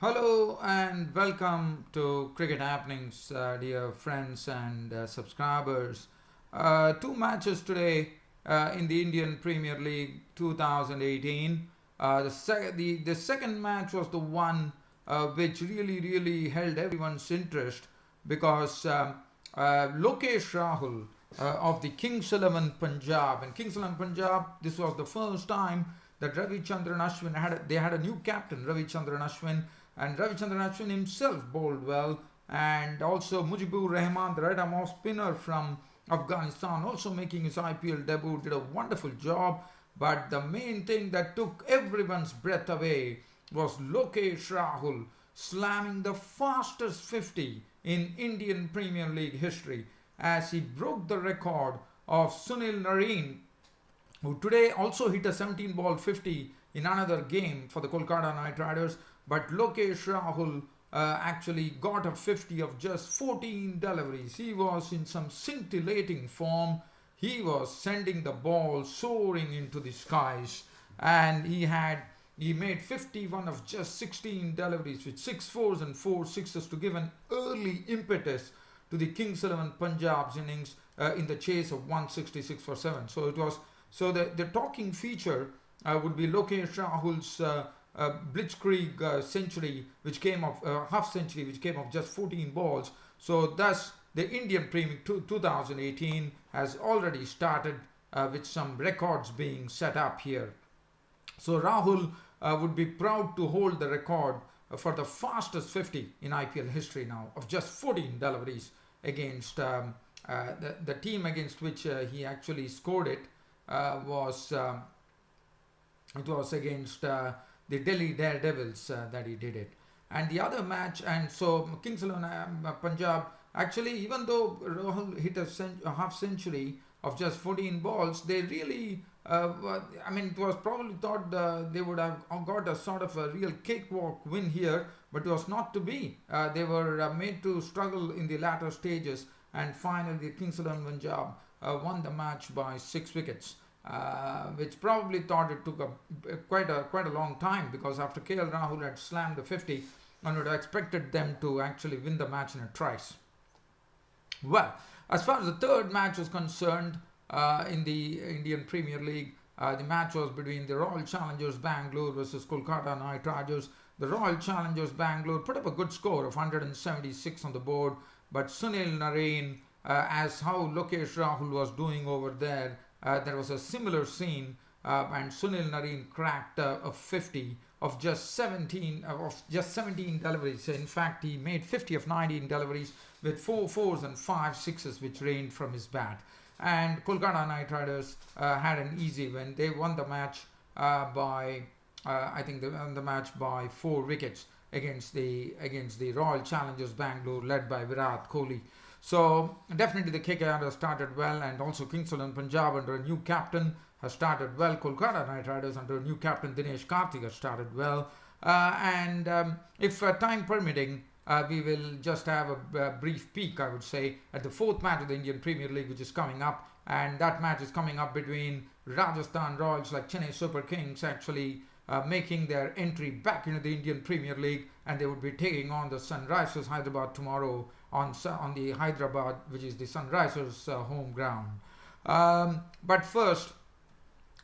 Hello and welcome to Cricket Happenings, dear friends and subscribers. Two matches today in the Indian Premier League 2018. The second match was the one which really held everyone's interest because Lokesh Rahul of the Kings 11 Punjab, and Kings 11 Punjab, this was the first time that Ravichandran Ashwin had a new captain, Ravichandran Ashwin, and Ravichandran Ashwin himself bowled well, and also Mujibur Rahman, the right-arm off-spinner from Afghanistan, also making his IPL debut, did a wonderful job. But the main thing that took everyone's breath away was Lokesh Rahul slamming the fastest 50 in Indian Premier League history as he broke the record of Sunil Narine, who today also hit a 17-ball 50 in another game for the Kolkata Knight Riders. But Lokesh Rahul actually got a 50 of just 14 deliveries. He was in some scintillating form. He was sending the ball soaring into the skies, and he made 51 of just 16 deliveries with 6 fours and 4 sixes to give an early impetus to the Kings 11 Punjab's innings in the chase of 166 for 7. So the talking feature would be Lokesh Rahul's blitzkrieg century, which came off half century, which came off just 14 balls. So thus the Indian Premier 2018 has already started with some records being set up here. So Rahul would be proud to hold the record for the fastest 50 in IPL history now, of just 14 deliveries against the team against which he actually scored it. It was against the Delhi Daredevils that he did it. And the other match, and so Kings 11 Punjab, actually, even though Rahul hit a half century of just 14 balls, they really, it was probably thought they would have got a sort of a real cakewalk win here, but it was not to be. They were made to struggle in the latter stages, and finally the Kings 11 Punjab won the match by 6 wickets. Which probably thought it took quite a long time, because after KL Rahul had slammed the 50, one would have expected them to actually win the match in a trice. Well, as far as the third match was concerned in the Indian Premier League, the match was between the Royal Challengers Bangalore versus Kolkata Knight Riders. The Royal Challengers Bangalore put up a good score of 176 on the board, but Sunil Narine, as how Lokesh Rahul was doing over there, there was a similar scene, and Sunil Narine cracked a 50 of just 17 deliveries. In fact, he made 50 of 19 deliveries with 4 fours and 5 sixes, which rained from his bat. And Kolkata Knight Riders had an easy win. They won the match by 4 wickets against the Royal Challengers Bangalore, led by Virat Kohli. So definitely the KKR has started well, and also Kings 11 Punjab under a new captain has started well. Kolkata Knight Riders under a new captain Dinesh Karthik has started well. If time permitting, we will just have a brief peek, I would say, at the fourth match of the Indian Premier League, which is coming up. And that match is coming up between Rajasthan Royals, like Chennai Super Kings, actually making their entry back into the Indian Premier League, and they would be taking on the Sunrisers Hyderabad tomorrow on the Hyderabad, which is the Sunrisers' home ground. But first,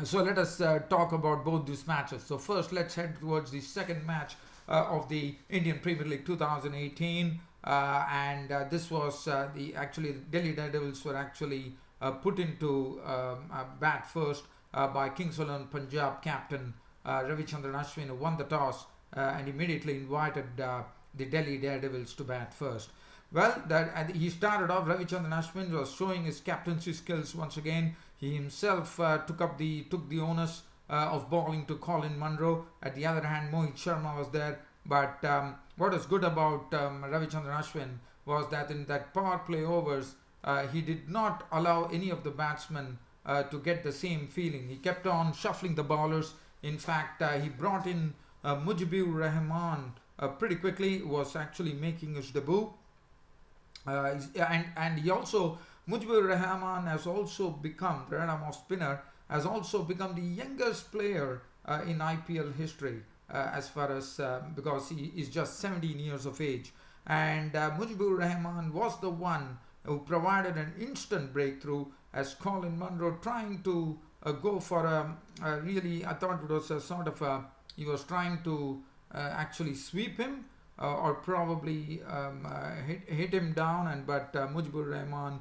so let us talk about both these matches. So first, let's head towards the second match of the Indian Premier League 2018, this was the Delhi Daredevils were actually put into bat first by Kings 11 Punjab captain Ravichandran Ashwin, who won the toss and immediately invited the Delhi Daredevils to bat first. Well, he started off. Ravichandran Ashwin was showing his captaincy skills once again. He himself took the onus of bowling to Colin Munro. At the other hand, Mohit Sharma was there. But what was good about Ravichandran Ashwin was that in that power play overs, he did not allow any of the batsmen to get the same feeling. He kept on shuffling the bowlers. In fact, he brought in Mujibur Rahman pretty quickly, was actually making his debut. And he also, Mujibur Rahman has also become, the right-arm off spinner, has also become the youngest player in IPL history as far as because he is just 17 years of age. And Mujibur Rahman was the one who provided an instant breakthrough as Colin Munro trying to go for a really, I thought it was a sort of a, he was trying to actually sweep him or probably hit him down, and but Mujibur Rahman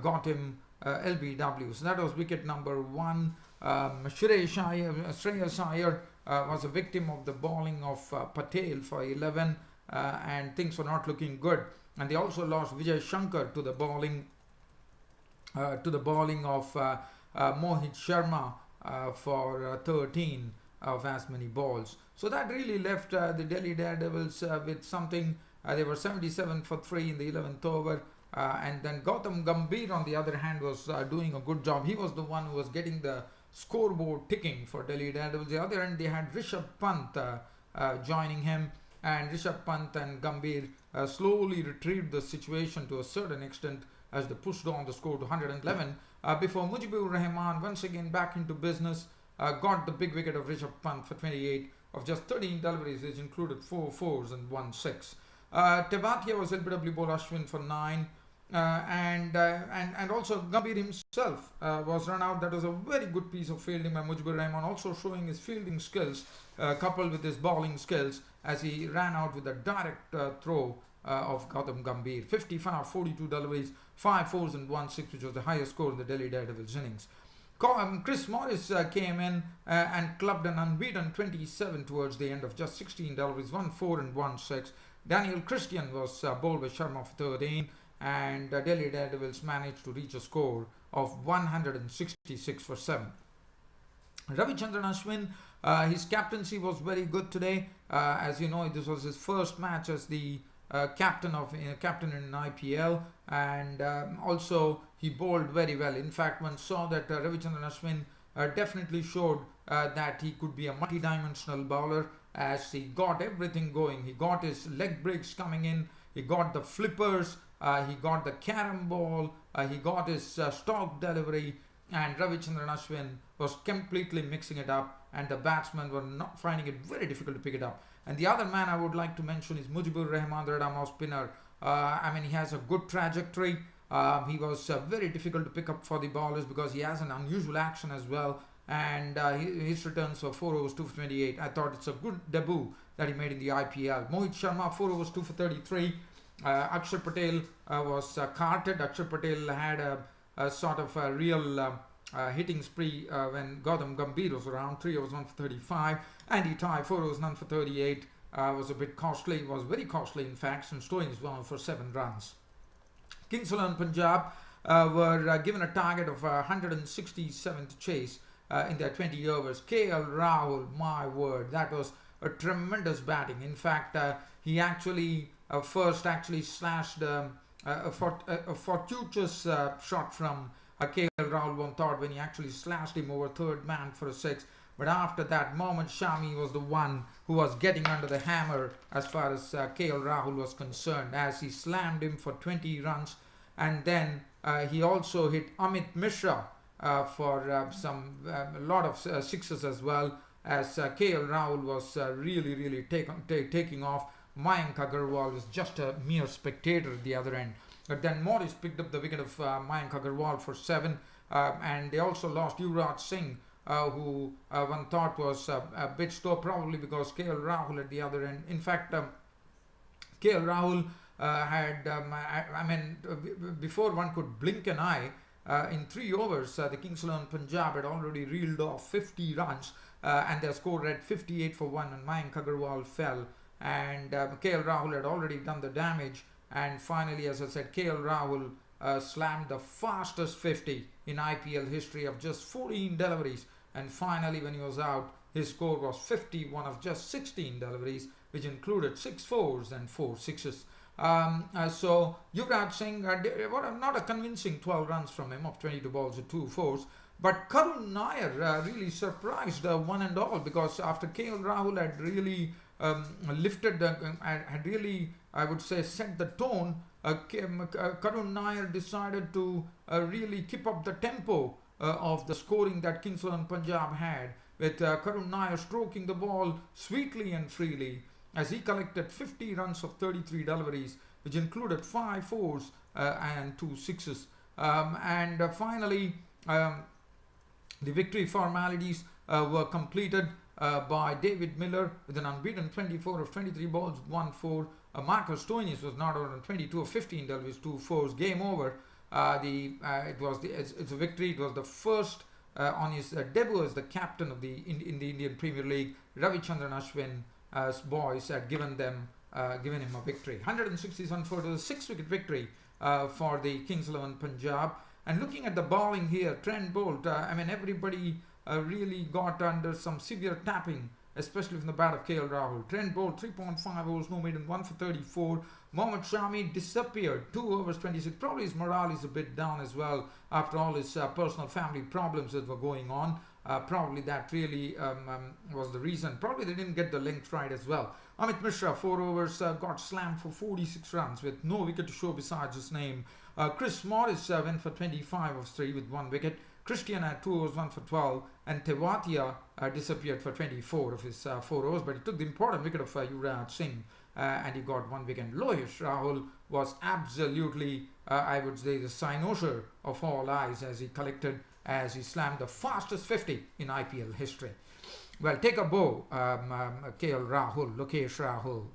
got him LBW. So that was wicket number 1. Shreyas Iyer was a victim of the bowling of Patel for 11, and things were not looking good. And they also lost Vijay Shankar to the bowling of Mohit Sharma for 13 of as many balls. So that really left the Delhi Daredevils with something. They were 77 for 3 in the 11th over. And then Gautam Gambhir, on the other hand, was doing a good job. He was the one who was getting the scoreboard ticking for Delhi Daredevils. The other end, they had Rishabh Pant joining him, and Rishabh Pant and Gambhir slowly retrieved the situation to a certain extent as they pushed on the score to 111 before Mujibur Rahman once again back into business, got the big wicket of Rishabh Pant for 28 of just 13 deliveries, which included 4 fours and 1 6. Tewatia was LBW bowler Ashwin for 9. And also Gambhir himself was run out. That was a very good piece of fielding by Mujibur Rahman, also showing his fielding skills coupled with his bowling skills as he ran out with a direct throw of Gautam Gambhir. 55, 42 deliveries, 5 fours and 1 6, which was the highest score in the Delhi Daredevils innings. Chris Morris came in and clubbed an unbeaten 27 towards the end of just 16 deliveries, 1 4 and 1 6. Daniel Christian was bowled by Sharma for 13. And Delhi Daredevils managed to reach a score of 166 for 7. Ravichandran Ashwin, his captaincy was very good today. As you know, this was his first match as the captain in IPL, and also he bowled very well. In fact, one saw that Ravichandran Ashwin definitely showed that he could be a multi-dimensional bowler as he got everything going. He got his leg breaks coming in, he got the flippers, he got the carom ball, he got his stock delivery, and Ravichandran Ashwin was completely mixing it up, and the batsmen were not finding it very difficult to pick it up. And the other man I would like to mention is Mujibur Rahman, the red arm off spinner. I mean, he has a good trajectory. He was very difficult to pick up for the bowlers because he has an unusual action as well, and his returns for 4 overs 2 for 28. I thought it's a good debut that he made in the IPL. Mohit Sharma 4 overs 2 for 33. Akshar Patel was carted. Akshar Patel had a sort of a real hitting spree when Gautam Gambhir was around. 3 overs 1 for 35. Andy Ty 4 overs none for 38 was a bit costly. Was very costly in fact, since Stoinis won for 7 runs. Kings of Punjab were given a target of 167 to chase in their 20 overs. KL Rahul, my word, that was a tremendous batting. In fact, he actually first slashed a fortuitous shot from KL Rahul, one thought, when he actually slashed him over third man for a 6. But after that, Mohammad Shami was the one who was getting under the hammer as far as KL Rahul was concerned, as he slammed him for 20 runs. And then he also hit Amit Mishra for a lot of sixes as well, as KL Rahul was really taking off. Mayank Agarwal was just a mere spectator at the other end. But then Morris picked up the wicket of Mayank Agarwal for 7, and they also lost Yuvraj Singh, who one thought was a bit slow, probably because KL Rahul at the other end. In fact, KL Rahul had, before one could blink an eye, in 3 overs, the Kings of Punjab had already reeled off 50 runs, and their score read 58 for 1, and Mayank Agarwal fell. And KL Rahul had already done the damage, and finally, as I said, KL Rahul slammed the fastest 50 in IPL history of just 14 deliveries, and finally when he was out, his score was 51 of just 16 deliveries, which included 6 fours and 4 sixes. So Yuvraj Singh, not a convincing 12 runs from him of 22 balls with 2 fours, but Karun Nair really surprised one and all, because after KL Rahul had really lifted had really, I would say, set the tone, Karun Nair decided to really keep up the tempo of the scoring that Kings of Punjab had, with Karun Nair stroking the ball sweetly and freely as he collected 50 runs of 33 deliveries, which included 5 fours and 2 sixes. And finally, the victory formalities were completed by David Miller with an unbeaten 24 of 23 balls, 1 4. Marcus Stoinis was not out on 22 of 15 deliveries, 2 fours. Game over. It's a victory. It was the first on his debut as the captain of the Indian Premier League. Ravichandran Ashwin's boys had given him a victory. 167 for the 6-wicket victory for the Kings 11 Punjab. And looking at the bowling here, Trent Bolt, everybody really got under some severe tapping, especially from the bat of KL Rahul. Trent Bolt, 3.5 overs, no maiden, 1 for 34. Mohammad Shami disappeared, 2 overs, 26. Probably his morale is a bit down as well after all his personal family problems that were going on. Probably that really was the reason. Probably they didn't get the length right as well. Amit Mishra, 4 overs, got slammed for 46 runs with no wicket to show besides his name. Chris Morris went for 25 of 3 with 1 wicket. Christian had 2 overs, 1 for 12. And Tewatia disappeared for 24 of his 4 overs, but he took the important wicket of Yuvraj Singh and he got 1 wicket. Lokesh Rahul was absolutely, I would say, the cynosure of all eyes as he slammed the fastest 50 in IPL history. Well, take a bow, KL Rahul, Lokesh Rahul.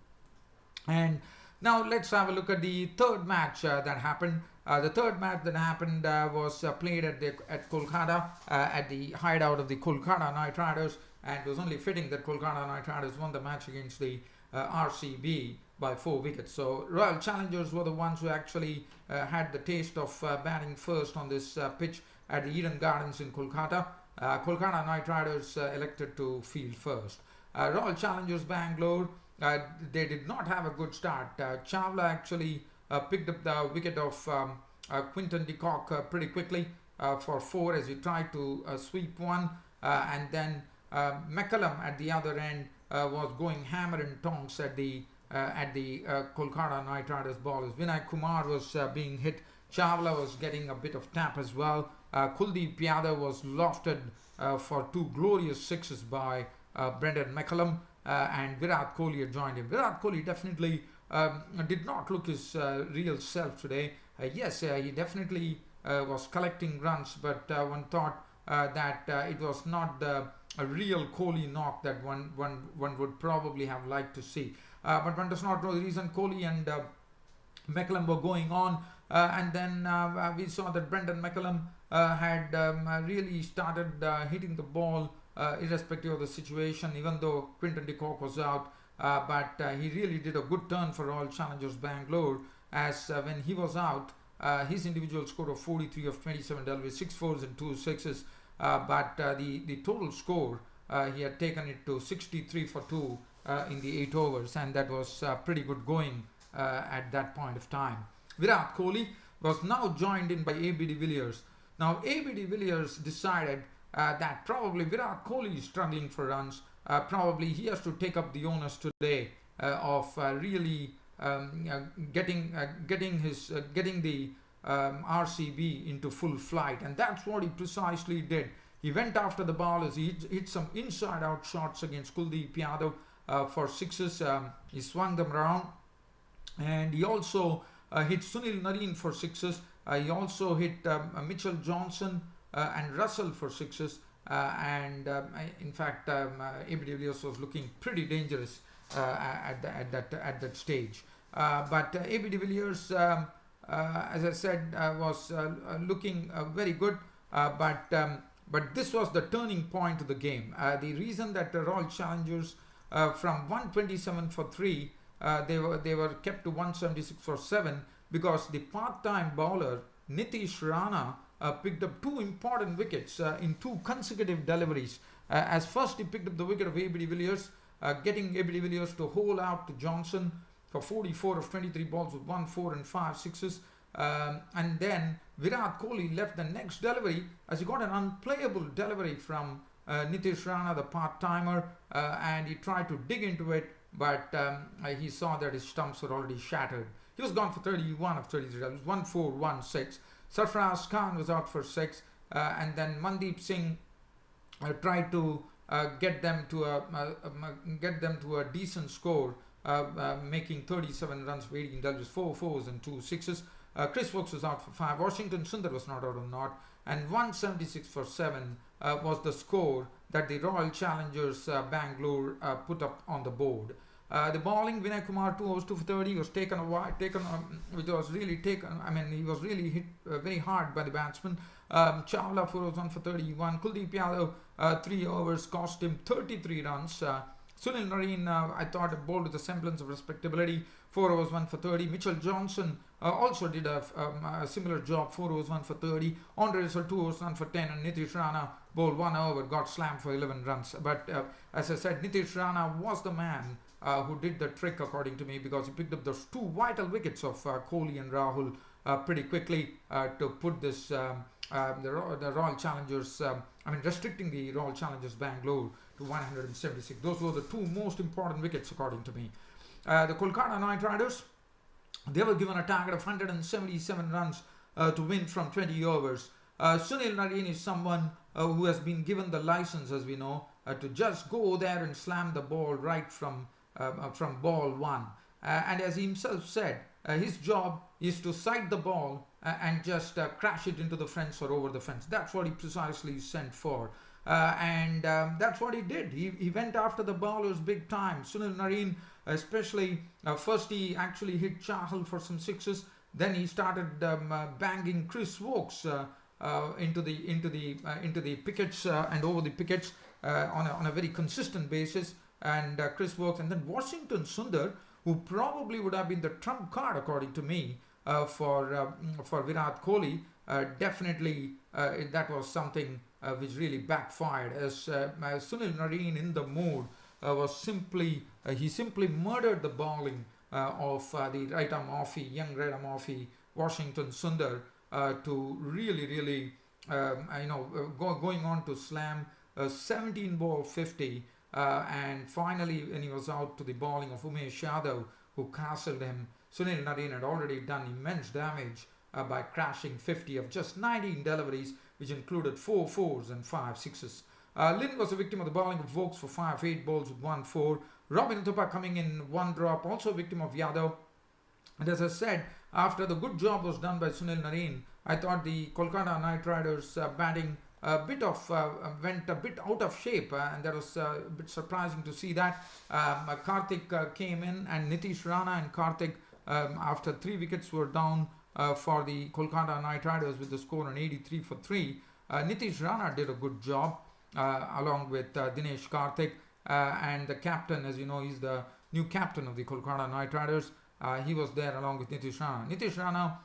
And now let's have a look at the third match that happened. The third match that happened was played at Kolkata, at the hideout of the Kolkata Knight Riders, and it was only fitting that Kolkata Knight Riders won the match against the RCB by 4 wickets. So Royal Challengers were the ones who actually had the taste of batting first on this pitch at the Eden Gardens in Kolkata. Kolkata Knight Riders elected to field first. Royal Challengers Bangalore, they did not have a good start. Chawla actually picked up the wicket of Quinton de Kock pretty quickly for 4 as he tried to sweep one, and then McCallum at the other end was going hammer and tongs at the Kolkata Knight Riders bowlers. Vinay Kumar was being hit. Chawla was getting a bit of tap as well. Kuldeep Yadav was lofted for 2 glorious sixes by Brendan McCallum, and Virat Kohli had joined him. Virat Kohli definitely did not look his real self today. Yes, he definitely was collecting runs, but one thought that it was not a real Kohli knock that one would probably have liked to see. But one does not know the reason. Kohli and McCallum were going on, and then we saw that Brendan McCallum had really started hitting the ball irrespective of the situation, even though Quinton de Kock was out. But he really did a good turn for Royal Challengers Bangalore, as when he was out, his individual score of 43 of 27 deliveries, 6 fours and 2 sixes. But the total score, he had taken it to 63 for 2 in the 8 overs, and that was pretty good going at that point of time. Virat Kohli was now joined in by AB de Villiers. Now AB de Villiers decided that probably Virat Kohli is struggling for runs. Probably he has to take up the onus today of really getting the RCB into full flight, and that's what he precisely did. He went after the bowlers. He hit some inside-out shots against Kuldeep Yadav for sixes. He swung them around, and he also hit Sunil Narine for sixes. He also hit Mitchell Johnson and Russell for sixes. In fact, AB de Villiers was looking pretty dangerous at that stage. But AB de Villiers, as I said, was looking very good. But this was the turning point of the game. The reason that the Royal Challengers from 127 for 3, they were kept to 176 for 7, because the part-time bowler Nitish Rana picked up 2 important wickets in 2 consecutive deliveries. As first he picked up the wicket of AB de Villiers, getting AB de Villiers to hole out to Johnson for 44 of 23 balls with 1 4 and 5 sixes. And then Virat Kohli left the next delivery as he got an unplayable delivery from Nitish Rana, the part-timer, and he tried to dig into it, but he saw that his stumps were already shattered. He was gone for 31 of 33 deliveries, 1 4 1 6. Sarfaraz Khan was out for 6, and then Mandeep Singh tried to get them to a decent score, making 37 runs for 18 doubles, 4 fours and 2 sixes. Chris Wokes was out for 5. Washington Sundar was not out or not, and 176 for 7 was the score that the Royal Challengers Bangalore put up on the board. The bowling, Vinay Kumar 2 overs 2 for 30 was which was really taken. I mean, he was really hit very hard by the batsman. Chawla 4 overs 1 for 31. Kuldeep Yadav 3 overs cost him 33 runs. Sunil Narine, I thought, bowled with a semblance of respectability. 4 overs 1 for 30. Mitchell Johnson also did a similar job. 4 overs 1 for 30. Andre Russell 2 overs 1 for 10, and Nitish Rana bowled 1 over, got slammed for 11 runs. But as I said, Nitish Rana was the man who did the trick, according to me, because he picked up those 2 vital wickets of Kohli and Rahul pretty quickly to put this the Royal Challengers, restricting the Royal Challengers Bangalore to 176. Those were the 2 most important wickets, according to me. The Kolkata Knight Riders, they were given a target of 177 runs to win from 20 overs. Sunil Narine is someone who has been given the license, as we know, to just go there and slam the ball right from ball 1. And as he himself said, his job is to sight the ball and just crash it into the fence or over the fence. That's what he precisely sent for. And that's what he did. He went after the bowlers big time. Sunil Narine, especially, first he actually hit Chahal for some sixes. Then he started banging Chris Wokes into the pickets and over the pickets on a very consistent basis. And Chris Wokes, and then Washington Sundar, who probably would have been the trump card, according to me, for Virat Kohli. Definitely, that was something which really backfired, as Sunil Narine in the mood was simply murdered the bowling of the right arm offie, young right arm offie Washington Sundar, to really going on to slam a 17 ball 50, and finally when he was out to the bowling of Umesh Yadav, who castled him. Sunil Narine had already done immense damage by crashing 50 of just 19 deliveries, which included 4 fours and 5 sixes. Lynn was a victim of the bowling of Wokes for 5 balls with 1 4. Robin Uthappa coming in 1 drop, also a victim of Yadav. And as I said, after the good job was done by Sunil Narine, I thought the Kolkata Knight Riders batting went a bit out of shape, and that was a bit surprising to see that. Karthik came in, and Nitish Rana and Karthik, after 3 wickets were down for the Kolkata Knight Riders with the score on 83 for 3. Nitish Rana did a good job along with Dinesh Karthik, and the captain, as you know, he's the new captain of the Kolkata Knight Riders. He was there along with Nitish Rana. Nitish Rana,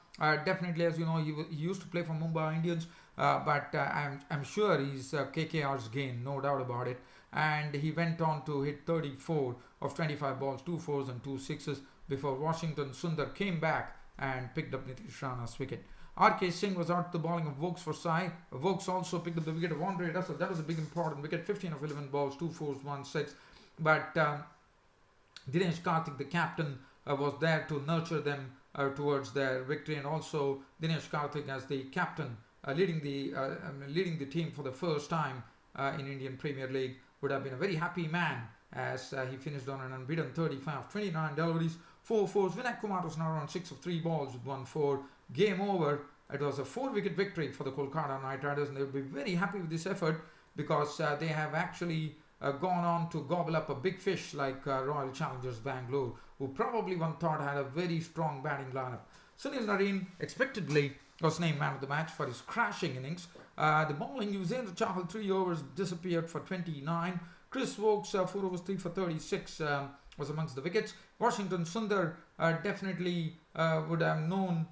definitely, as you know, he used to play for Mumbai Indians, but I'm sure he's KKR's gain, no doubt about it. And he went on to hit 34 of 25 balls, 2 fours and 2 sixes, before Washington Sundar came back and picked up Nitish Rana's wicket. R.K. Singh was out to the bowling of Wokes for Sai. Wokes also picked up the wicket of Andre Russell. That was a big important wicket, 15 of 11 balls, 2 fours, 1 6. But Dinesh Karthik, the captain, was there to nurture them towards their victory, and also Dinesh Karthik as the captain, leading the team for the first time in Indian Premier League, would have been a very happy man, as he finished on an unbeaten 35 of 29 deliveries, 4 fours. Vinay Kumar was now on 6 of 3 balls with 1 4. Game over. It was a 4-wicket victory for the Kolkata Knight Riders, and they will be very happy with this effort, because they have actually gone on to gobble up a big fish like Royal Challengers Bangalore, who probably one thought had a very strong batting lineup. Sunil Narine expectedly was named man of the match for his crashing innings. The bowling, Yuzvendra Chahal 3 overs disappeared for 29. Chris Wokes 4 overs 3 for 36 was amongst the wickets. Washington Sundar definitely would have known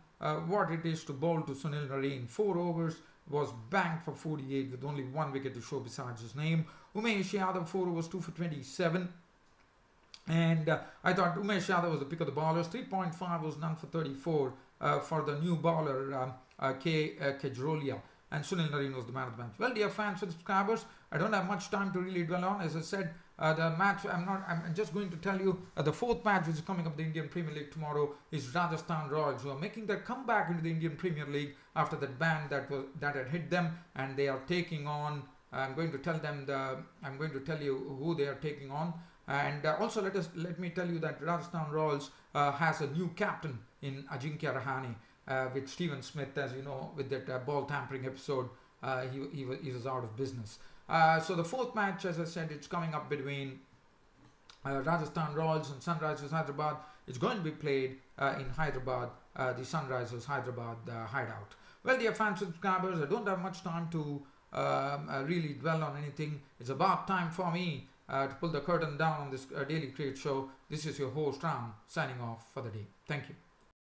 what it is to bowl to Sunil Narine. 4 overs was banked for 48 with only 1 wicket to show besides his name. Umesh Yadav 4 overs 2 for 27. And I thought Umesh Yadav was the pick of the bowlers. 3.5 was none for 34 for the new bowler K. Kejrolia. And Sunil Narine was the man of the match. Well, dear fans and subscribers, I don't have much time to really dwell on. As I said, the match, I'm just going to tell you the 4th match which is coming up in the Indian Premier League tomorrow is Rajasthan Royals, who are making their comeback into the Indian Premier League after that ban that had hit them, and they are taking on I'm going to tell them I'm going to tell you who they are taking on, and also let me tell you that Rajasthan Royals has a new captain in Ajinkya Rahane, with Steven Smith, as you know, with that ball tampering episode. He was out of business. So the fourth match, as I said, it's coming up between Rajasthan Royals and Sunrisers Hyderabad. It's going to be played in Hyderabad, the Sunrisers Hyderabad hideout. Well, dear fans and subscribers, I don't have much time to really dwell on anything. It's about time for me to pull the curtain down on this daily cricket show. This is your host Ram signing off for the day. Thank you.